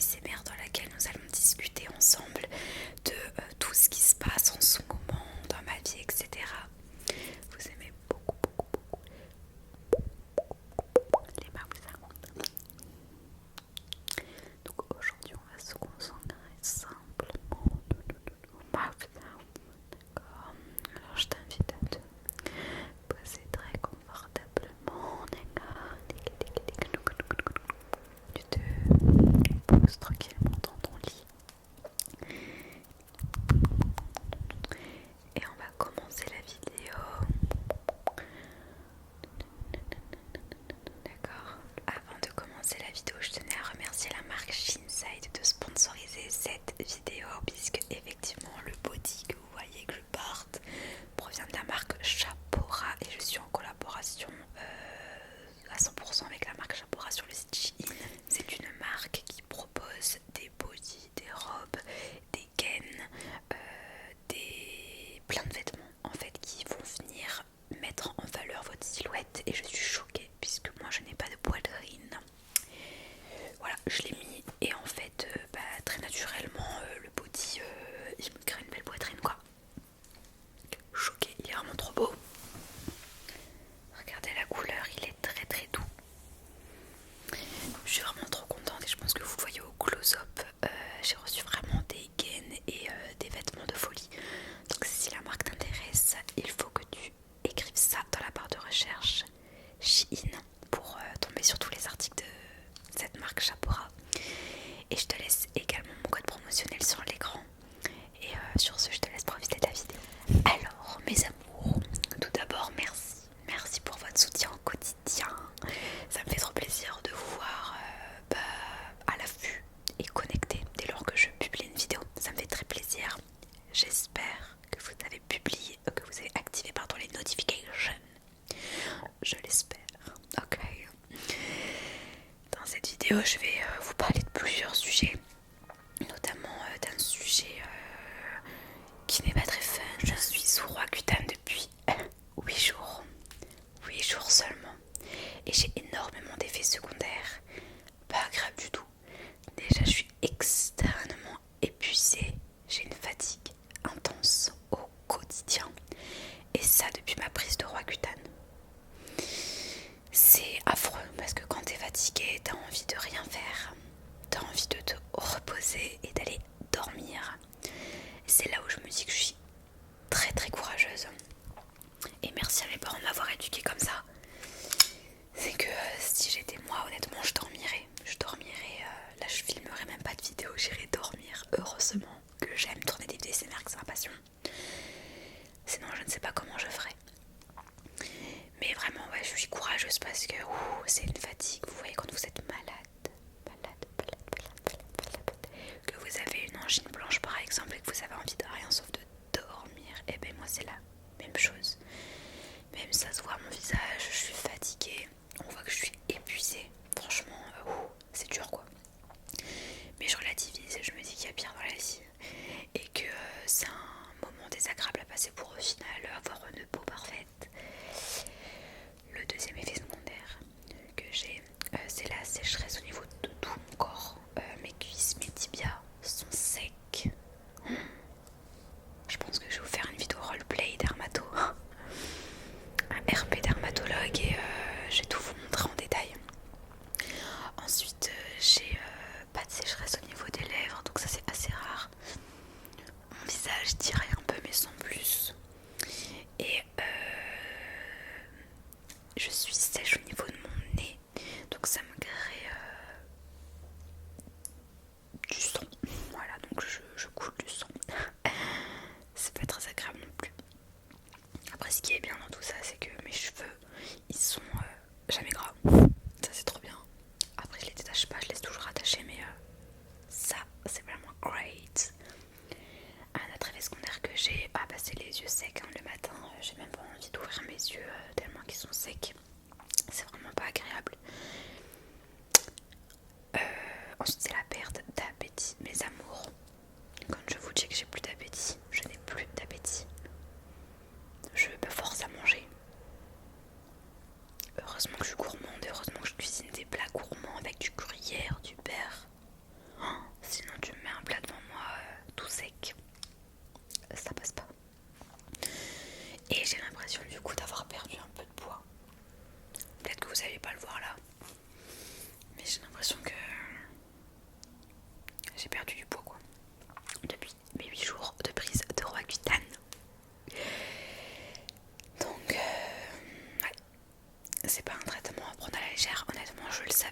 ASMR dans laquelle nous allons discuter ensemble de tout ce qui se passe en ce moment dans ma vie, etc. Vous aimez beaucoup, beaucoup, beaucoup les mouths. Donc aujourd'hui on va se concentrer simplement au mouth. D'accord. Alors je t'invite à te poser très confortablement. D'accord. Tu te poses tranquillement dans ton lit. Et on va commencer la vidéo. D'accord. Avant de commencer la vidéo, je tenais à remercier la marque Shinside de sponsoriser cette vidéo, puisque effectivement le body que vous voyez que je porte provient de la marque Shapora et je suis en collaboration à 100% avec la marque Shapora sur le site Shein. C'est une marque qui propose des bodys, des robes, des gaines, plein de vêtements en fait qui vont venir mettre en valeur votre silhouette, et je suis choquée puisque moi je n'ai pas de poitrine. Voilà, je l'ai mis et en fait très naturellement le body il me crée une belle poitrine quoi. Choquée, il est vraiment trop beau. Regardez la couleur, il est très très doux. Je suis vraiment trop contente et je pense que vous le voyez au close-up. J'ai reçu vraiment des gaines et des vêtements de folie. Donc si la marque t'intéresse, il faut que tu écrives ça dans la barre de recherche Shein pour tomber sur tous les articles de cette marque Shapora. Et je te laisse également mon code promotionnel sur l'écran. Et sur ce, je te laisse profiter de la vidéo. Alors mes amours, tout d'abord merci pour votre soutien au quotidien. Ça me fait trop plaisir de vous voir à l'affût et connecté dès lors que je publie une vidéo. Ça me fait très plaisir. J'espère que vous avez publié, que vous avez activé les notifications. Je l'espère. Ok. Dans cette vidéo, je vais vous parler de plusieurs sujets, notamment d'un sujet qui n'est pas très fun. Je suis sous Roaccutane depuis 8 jours. 8 jours seulement. Et j'ai énormément d'effets secondaires. Pas agréable du tout. Déjà, je suis extrêmement épuisée. J'ai une fatigue intense au quotidien. Et ça depuis ma prise de Roaccutane. C'est affreux parce que quand t'es fatigué, t'as envie de rien faire. T'as envie de te reposer et d'aller dormir. C'est là où je me dis que je suis très très courageuse. Et merci à mes parents de m'avoir éduquée comme ça. C'est que si j'étais moi, honnêtement, je dormirais. Là je filmerais même pas de vidéo, j'irais dormir. Heureusement que j'aime tourner des vidéos ASMR, que c'est ma passion. Sinon je ne sais pas comment je ferais. Mais vraiment ouais, je suis courageuse parce que c'est une fatigue. Vous voyez quand vous êtes malade, que vous avez une angine blanche par exemple et que vous avez envie de rien sauf de dormir, et ben moi c'est la même chose. Même ça se voit à mon visage, je suis fatiguée, on voit que je suis épuisée. Franchement c'est dur quoi. Mais je relativise et je me dis qu'il y a pire dans la vie et que c'est un moment désagréable à passer pour au final avoir une peau parfaite. Le deuxième effet secondaire que j'ai, c'est la sécheresse au niveau de tout mon corps. Mes cuisses, mes tibias sont secs. Je pense que je vais vous faire une vidéo roleplay dermato, un RP dermatologue, et je vais tout vous montrer en détail. Ensuite j'ai pas de sécheresse au niveau des lèvres, donc ça c'est assez rare. Mon visage tiraille un peu mais sans plus. Et je suis sèche au niveau de mon nez, donc ça me crée du sang. Voilà, donc je coule du sang. C'est pas très agréable non plus. Après ce qui est bien dans tout ça, c'est que mes cheveux ils sont jamais gras. Ça c'est trop bien. Après je les détache pas, je laisse toujours attachés, mais ça c'est vraiment great. Un autre effet secondaire que j'ai, c'est les yeux secs. Le matin j'ai même pas envie d'ouvrir mes yeux tellement qu'ils sont secs. C'est vraiment pas agréable. Ensuite c'est la perte d'appétit. Mes amours, quand je vous dis que j'ai plus d'appétit, je n'ai plus d'appétit. Je me force à manger. Heureusement que je suis gourmande, heureusement que je cuisine des plats gourmands avec du gruyère, du beurre.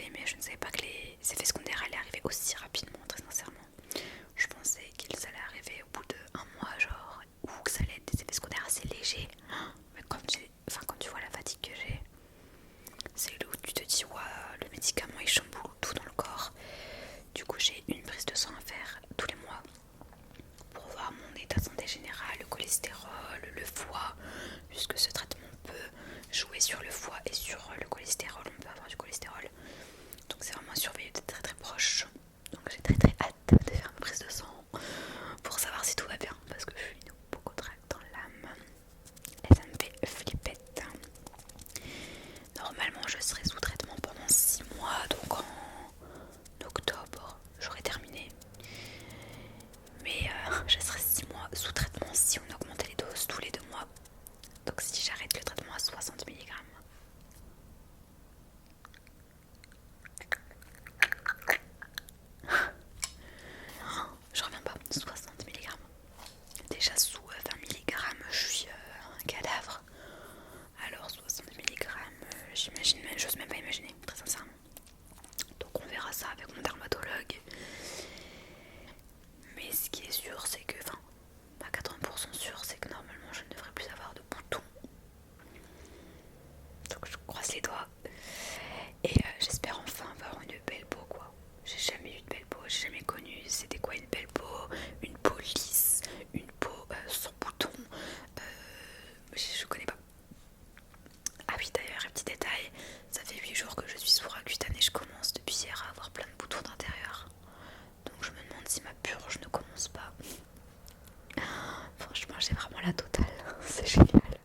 parler, mais je ne savais pas que les effets secondaires allaient arriver aussi rapidement, très sincèrement. Je pensais qu'ils allaient arriver au bout d'un mois, genre, ou que ça allait être des effets secondaires assez légers. Mais quand tu vois la fatigue que j'ai, c'est là où tu te dis, ouais, le médicament il chamboule tout dans le corps. Du coup, j'ai une prise de sang à faire tous les mois pour voir mon état de santé général, le cholestérol, le foie, puisque ce traitement peut jouer sur le foie et sur le cholestérol, on peut avoir du cholestérol. Donc c'est vraiment surveillé de très très proche. Donc j'ai très très hâte de faire une prise de sang pour savoir si tout va bien, parce que je suis une hypochondriaque dans l'âme et ça me fait flippette. Normalement je serai sous traitement pendant 6 mois, donc en octobre j'aurai terminé. Mais je serai 6 mois sous traitement si on augmentait les doses tous les 2 mois. Donc si j'arrête le traitement à 60 mg. Je reviens pas, 60 mg. Déjà sous 20 mg, je suis un cadavre. Alors 60 mg, j'imagine, j'ose même pas imaginer, très sincèrement. Donc on verra ça avec mon dermatologue. Mais ce qui est sûr, c'est que, enfin, à 80% sûr, c'est que normalement je ne devrais plus avoir de boutons. Donc je croise les doigts. Et j'espère enfin avoir une belle peau, quoi. J'ai jamais eu de belle peau, j'ai jamais connu c'était quoi une belle peau, une peau lisse, une peau sans boutons. Je connais pas. Ah oui, d'ailleurs, un petit détail, ça fait 8 jours que je suis sous Roaccutane et je commence depuis hier à avoir plein de boutons d'intérieur. Donc je me demande si ma purge ne commence pas. Franchement, j'ai vraiment la totale, c'est génial.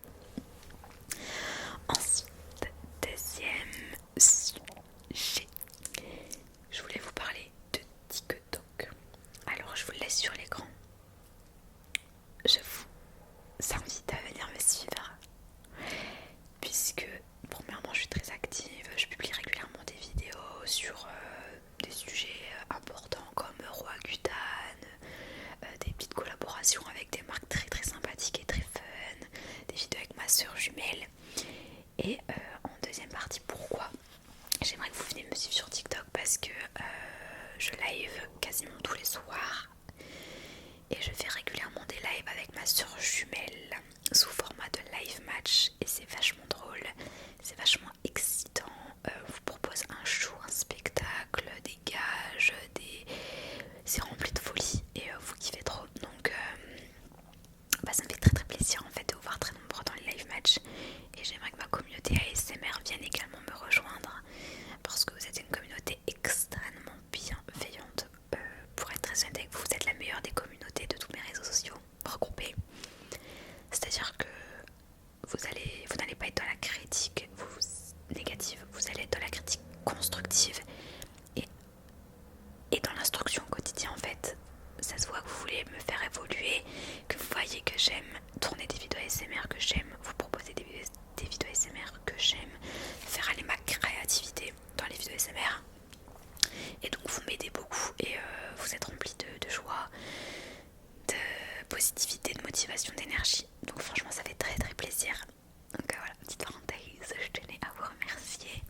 Ensuite, deuxième sujet, je voulais vous parler de TikTok. Alors je vous le laisse sur l'écran. Je vous invite à venir me suivre, puisque premièrement je suis très active, je publie régulièrement des vidéos sur des sujets importants comme Roaccutane, des petites collaborations avec des marques très très sympathiques et très fun, des vidéos avec ma soeur jumelle. Et en deuxième partie, pourquoi j'aimerais que vous veniez me suivre sur TikTok, parce que je live quasiment tous les soirs et je fais régulièrement des lives avec ma soeur jumelle sous format de live match et c'est vachement drôle, c'est vachement excitant. On vous propose un show, un spectacle, des gages, c'est rempli de folie et vous kiffez trop. Donc ça me fait très très plaisir en fait de vous voir très nombreux dans les live match et j'aimerais que ma communauté ASMR vienne également me rejoindre parce que vous êtes une communauté extrêmement bienveillante. Pour être très honnête avec vous, vous êtes la meilleure des communautés de tous mes réseaux sociaux regroupés. C'est-à-dire que vous n'allez pas être dans la critique négative, vous allez être dans la critique constructive et dans l'instruction au quotidien en fait. Ça se voit que vous voulez me faire évoluer, que vous voyez que j'aime tourner des vidéos ASMR, que j'aime vous proposer des vidéos ASMR, que j'aime faire aller ma créativité dans les vidéos ASMR. Et donc vous m'aidez beaucoup et vous êtes remplis de joie, de positivité, de motivation, d'énergie. Donc franchement ça fait très très plaisir. Donc voilà, petite parenthèse, je tenais à vous remercier.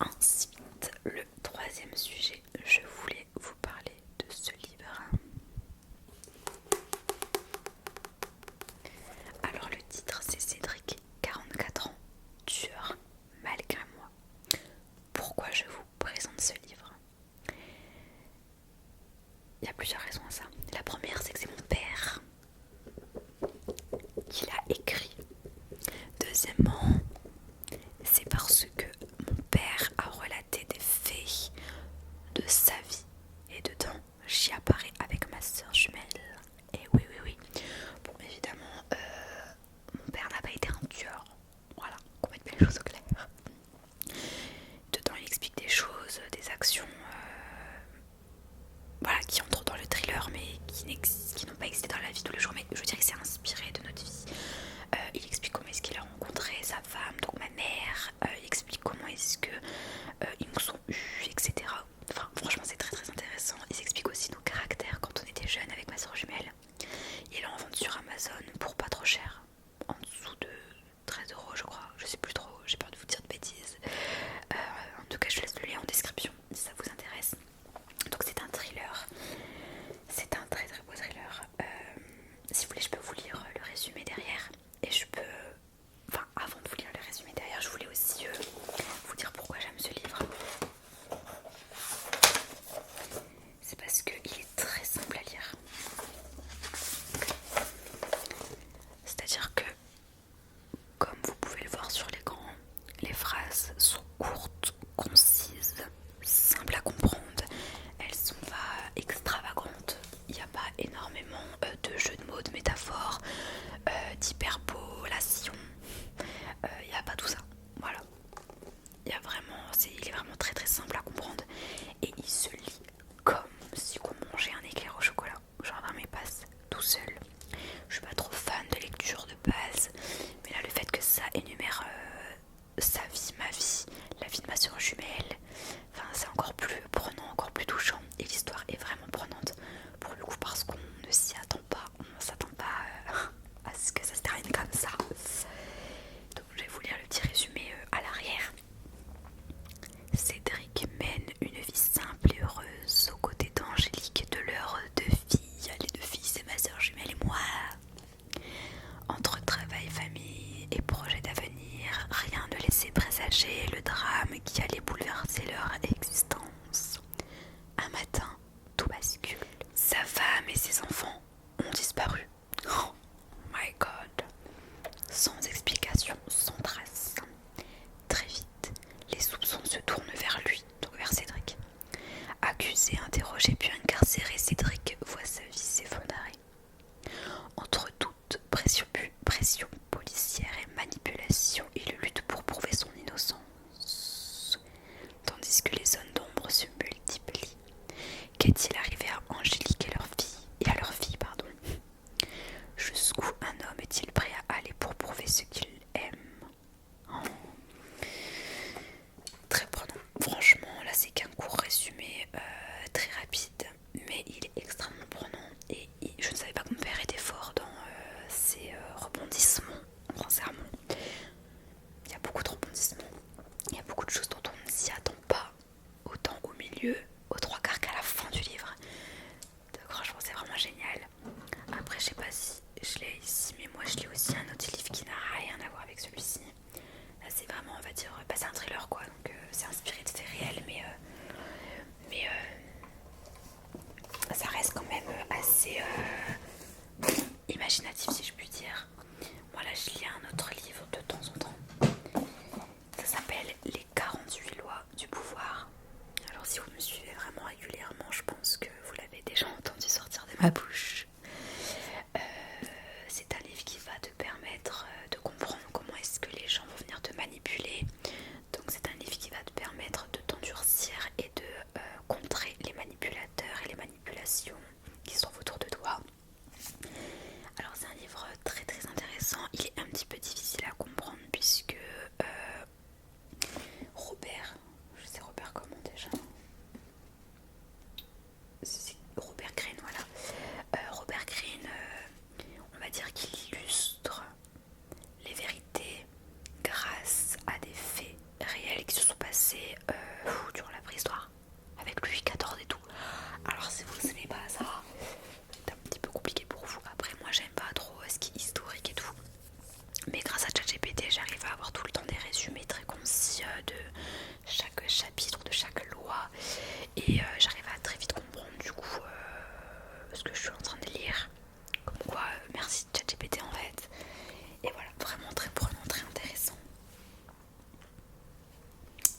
Ensuite, le troisième sujet, je voulais vous parler de ce livre. Alors le titre c'est Cédric, 44 ans, tueur malgré moi. Pourquoi je vous présente ce livre? Il y a plusieurs raisons à ça. La première c'est que c'est mon père qui l'a écrit. Deuxièmement, c'est parce que mon père a relaté des faits de sa vie et dedans j'y apparais avec ma soeur jumelle. Et oui. Bon évidemment, mon père n'a pas été un tueur. Voilà, qu'on mette bien les choses au clair. Dedans il explique des choses, des actions voilà, qui entrent dans le thriller, mais recommencer leur existence. Un matin, tout bascule. Sa femme et ses enfants ont disparu. Oh my god. Sans explication, sans trace. Très vite, les soupçons se tournent vers lui, donc vers Cédric. Accusé, interrogé puis incarcéré, Cédric voit sa vie s'effondrer. Entre toute pression policière et manipulation, il lutte pour prouver son innocence. Tandis que les zones d'ombre se multiplient. Qu'est-il arrivé à Angélique et à leur fille, pardon. Jusqu'où un homme est-il prêt à aller pour prouver ce qu'il aime? Oh. Très prenant. Franchement, là c'est qu'un court résumé très rapide, mais il est extrêmement prenant et je ne savais pas que mon père était fort dans ces rebondissements, sincèrement. Il y a beaucoup de rebondissements, il y a beaucoup de choses dont on ne s'y attend pas, autant au milieu, aux trois quarts qu'à la fin du livre. Donc franchement c'est vraiment génial. Après je sais pas si je l'ai ici, mais moi je lis aussi un autre livre qui n'a rien à voir avec celui-ci. Là c'est vraiment, on va dire, c'est un thriller quoi, donc c'est inspiré de faits réels, mais ça reste quand même assez imaginatif si je puis dire. Moi là je lis un autre livre de temps en temps. Ça s'appelle Les 48 lois du pouvoir. Alors si vous me suivez vraiment régulièrement, je pense que vous l'avez déjà entendu sortir de ma bouche. C'est un livre qui va te permettre de comprendre comment est-ce que les gens vont venir te manipuler. Donc c'est un livre qui va te permettre de t'endurcir et de contrer les manipulateurs et les manipulations qui sont autour de toi. Alors c'est un livre très très intéressant. Il est un petit peu difficile à comprendre puisque Robert, je sais Robert comment déjà, c'est Robert Greene, voilà. Robert Greene, on va dire qu'il illustre les vérités grâce à des faits réels qui se sont passés durant la préhistoire, avec Louis XIV et tout. Alors si vous n'aimez pas ça, c'est un petit peu compliqué pour vous. Après moi j'aime pas trop ce qui est historique et tout, mais grâce à ChatGPT j'arrive à avoir tout le temps des résumés très concis de chaque chapitre, de chaque loi, et j'arrive à très vite comprendre du coup ce que je suis en train de lire. Comme quoi, merci ChatGPT en fait. Et voilà, vraiment très prenant, très intéressant.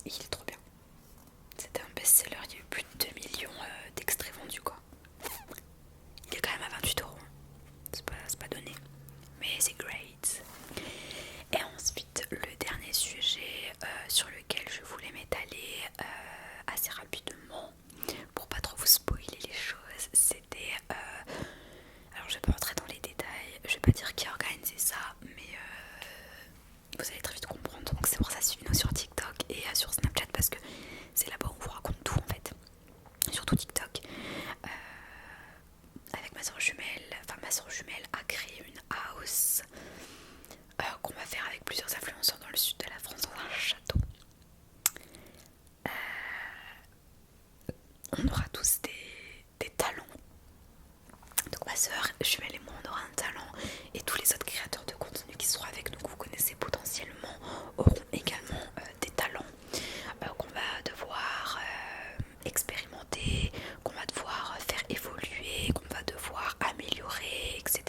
Et il est trop bien. C'était un best-seller, il y a eu plus de 2 millions d'extraits vendus quoi. Il est quand même à 28 €. C'est pas donné, mais c'est great. Et ensuite, le dernier sujet sur lequel je voulais m'étaler assez rapidement pour pas trop vous spoiler les choses, c'était alors je vais pas rentrer dans les détails, je vais pas dire qui a organisé ça, mais vous allez très vite comprendre. Donc c'est pour ça suivez-nous sur TikTok et sur Snapchat parce que c'est là-bas où on vous raconte tout en fait. Surtout TikTok. Avec ma soeur jumelle a créé une house qu'on va faire avec plusieurs influenceurs dans le sud de la France dans un château. On aura tous des talents. Donc ma soeur jumelle et moi on aura un talent et tous les autres créateurs de contenu qui seront avec nous, que vous connaissez potentiellement, auront également des talents qu'on va devoir expérimenter, qu'on va devoir faire évoluer, qu'on va devoir améliorer, etc.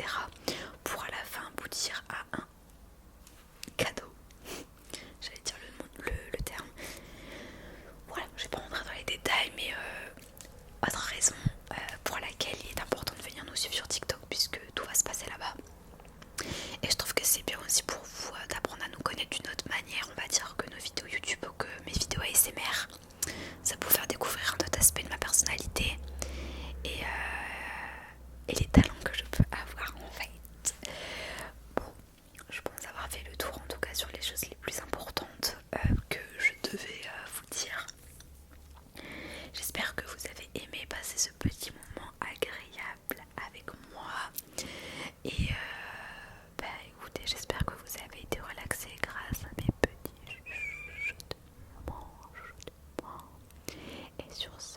pour à la fin aboutir à un cadeau. J'allais dire le terme. Voilà, je vais pas rentrer dans les détails, mais autre raison pour laquelle il est important de venir nous suivre sur TikTok puisque tout va se passer là-bas. Et je trouve que c'est bien aussi pour vous d'apprendre à nous connaître d'une autre manière, on va dire, que nos vidéos YouTube ou que mes vidéos ASMR. Ça peut vous faire découvrir un autre aspect de ma personnalité et les talents que je peux avoir en fait. Bon, je pense avoir fait le tour en tout cas sur les choses les plus importantes que je devais vous dire. J'espère que vous avez aimé passer ce petit moment agréable avec moi. Et écoutez, j'espère que vous avez été relaxés grâce à mes petits chuchotements. Et sur ce,